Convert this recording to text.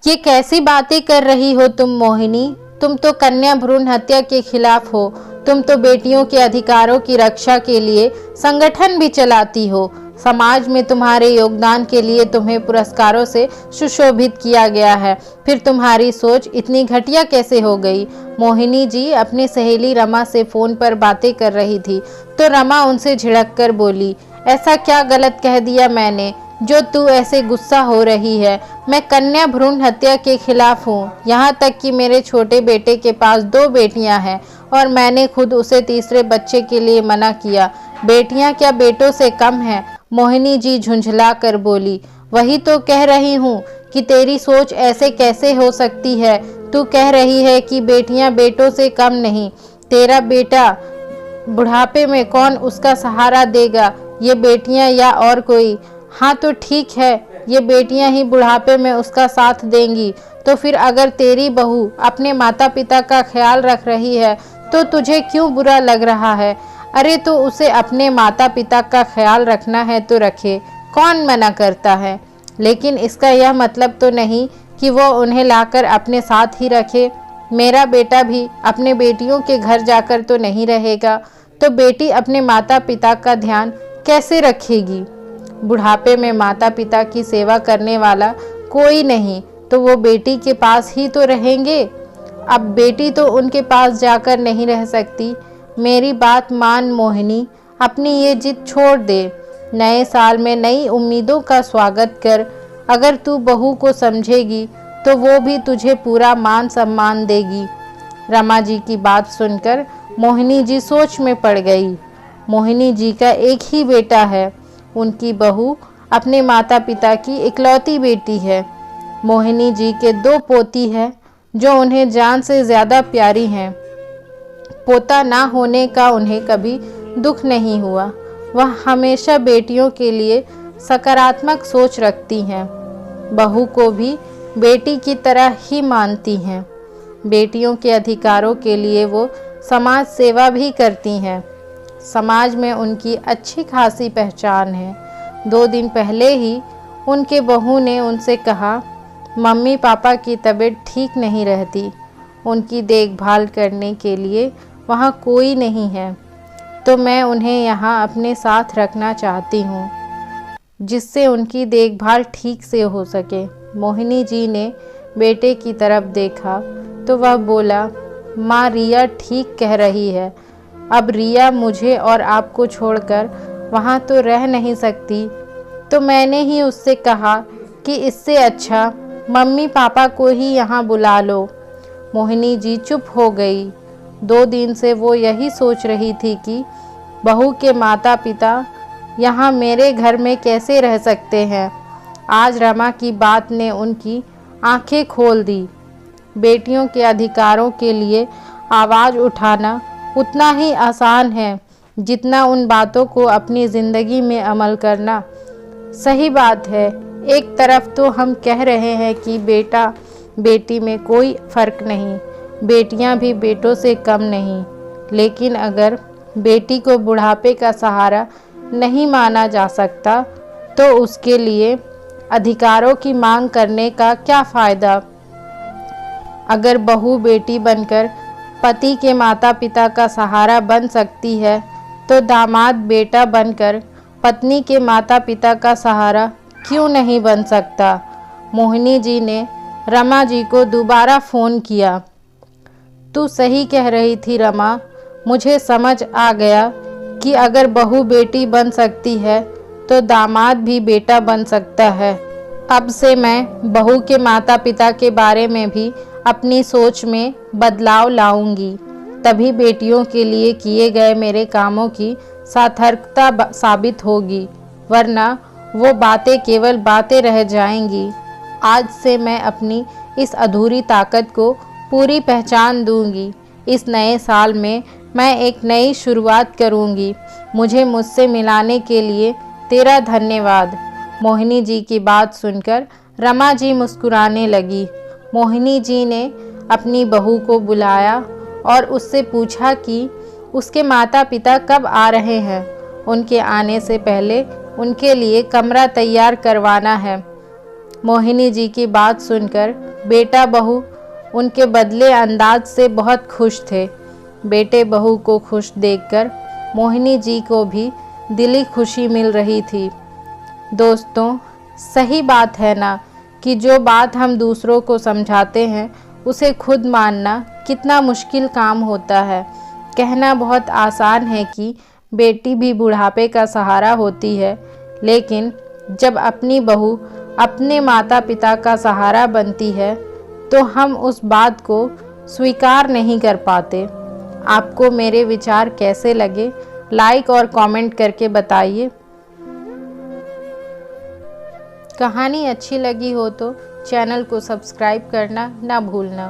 ये कैसी बातें कर रही हो तुम मोहिनी? तुम तो कन्या भ्रूण हत्या के खिलाफ हो। तुम तो बेटियों के अधिकारों की रक्षा के लिए संगठन भी चलाती हो। समाज में तुम्हारे योगदान के लिए तुम्हें पुरस्कारों से सुशोभित किया गया है। फिर तुम्हारी सोच इतनी घटिया कैसे हो गई? मोहिनी जी अपनी सहेली रमा से फोन पर बातें कर रही थी तो रमा उनसे झिड़क कर बोली, ऐसा क्या गलत कह दिया मैंने जो तू ऐसे गुस्सा हो रही है? मैं कन्या भ्रूण हत्या के खिलाफ हूँ। यहाँ तक कि मेरे छोटे बेटे के पास 2 बेटियाँ हैं और मैंने खुद उसे तीसरे बच्चे के लिए मना किया। बेटियाँ क्या बेटों से कम हैं? मोहिनी जी झुंझला कर बोली, वही तो कह रही हूँ कि तेरी सोच ऐसे कैसे हो सकती है? तू कह रही है कि बेटियाँ बेटों से कम नहीं। तेरा बेटा बुढ़ापे में कौन उसका सहारा देगा, ये बेटियाँ या और कोई? हाँ तो ठीक है, ये बेटियां ही बुढ़ापे में उसका साथ देंगी। तो फिर अगर तेरी बहू अपने माता पिता का ख्याल रख रही है तो तुझे क्यों बुरा लग रहा है? अरे तो उसे अपने माता पिता का ख्याल रखना है तो रखे, कौन मना करता है? लेकिन इसका यह मतलब तो नहीं कि वो उन्हें लाकर अपने साथ ही रखे। मेरा बेटा भी अपने बेटियों के घर जाकर तो नहीं रहेगा, तो बेटी अपने माता पिता का ध्यान कैसे रखेगी? बुढ़ापे में माता पिता की सेवा करने वाला कोई नहीं तो वो बेटी के पास ही तो रहेंगे। अब बेटी तो उनके पास जाकर नहीं रह सकती। मेरी बात मान मोहिनी, अपनी ये जिद छोड़ दे। नए साल में नई उम्मीदों का स्वागत कर। अगर तू बहू को समझेगी तो वो भी तुझे पूरा मान सम्मान देगी। रमा जी की बात सुनकर मोहिनी जी सोच में पड़ गई। मोहिनी जी का एक ही बेटा है। उनकी बहू अपने माता पिता की इकलौती बेटी है। मोहिनी जी के 2 पोती हैं जो उन्हें जान से ज़्यादा प्यारी हैं। पोता ना होने का उन्हें कभी दुख नहीं हुआ। वह हमेशा बेटियों के लिए सकारात्मक सोच रखती हैं। बहू को भी बेटी की तरह ही मानती हैं। बेटियों के अधिकारों के लिए वो समाज सेवा भी करती हैं। समाज में उनकी अच्छी खासी पहचान है। 2 दिन पहले ही उनके बहू ने उनसे कहा, मम्मी पापा की तबीयत ठीक नहीं रहती, उनकी देखभाल करने के लिए वहाँ कोई नहीं है, तो मैं उन्हें यहाँ अपने साथ रखना चाहती हूँ जिससे उनकी देखभाल ठीक से हो सके। मोहिनी जी ने बेटे की तरफ देखा तो वह बोला, माँ रिया ठीक कह रही है। अब रिया मुझे और आपको छोड़कर वहाँ तो रह नहीं सकती, तो मैंने ही उससे कहा कि इससे अच्छा मम्मी पापा को ही यहाँ बुला लो। मोहिनी जी चुप हो गई। 2 दिन से वो यही सोच रही थी कि बहू के माता पिता यहाँ मेरे घर में कैसे रह सकते हैं। आज रमा की बात ने उनकी आंखें खोल दी। बेटियों के अधिकारों के लिए आवाज़ उठाना उतना ही आसान है जितना उन बातों को अपनी ज़िंदगी में अमल करना। सही बात है, एक तरफ तो हम कह रहे हैं कि बेटा बेटी में कोई फ़र्क नहीं, बेटियां भी बेटों से कम नहीं, लेकिन अगर बेटी को बुढ़ापे का सहारा नहीं माना जा सकता तो उसके लिए अधिकारों की मांग करने का क्या फ़ायदा? अगर बहू बेटी बनकर पति के माता पिता का सहारा बन सकती है तो दामाद बेटा बनकर पत्नी के माता पिता का सहारा क्यों नहीं बन सकता? मोहिनी जी ने रमा जी को दोबारा फ़ोन किया। तू सही कह रही थी रमा, मुझे समझ आ गया कि अगर बहू बेटी बन सकती है तो दामाद भी बेटा बन सकता है। अब से मैं बहू के माता पिता के बारे में भी अपनी सोच में बदलाव लाऊंगी, तभी बेटियों के लिए किए गए मेरे कामों की सार्थकता साबित होगी, वरना वो बातें केवल बातें रह जाएंगी। आज से मैं अपनी इस अधूरी ताकत को पूरी पहचान दूंगी। इस नए साल में मैं एक नई शुरुआत करूंगी। मुझे मुझसे मिलाने के लिए तेरा धन्यवाद। मोहिनी जी की बात सुनकर रमा जी मुस्कुराने लगी। मोहिनी जी ने अपनी बहू को बुलाया और उससे पूछा कि उसके माता पिता कब आ रहे हैं। उनके आने से पहले उनके लिए कमरा तैयार करवाना है। मोहिनी जी की बात सुनकर बेटा बहू उनके बदले अंदाज से बहुत खुश थे। बेटे बहू को खुश देखकर मोहिनी जी को भी दिली खुशी मिल रही थी। दोस्तों, सही बात है ना कि जो बात हम दूसरों को समझाते हैं उसे खुद मानना कितना मुश्किल काम होता है। कहना बहुत आसान है कि बेटी भी बुढ़ापे का सहारा होती है, लेकिन जब अपनी बहू अपने माता पिता का सहारा बनती है तो हम उस बात को स्वीकार नहीं कर पाते। आपको मेरे विचार कैसे लगे, लाइक और कमेंट करके बताइए। कहानी अच्छी लगी हो तो चैनल को सब्सक्राइब करना ना भूलना।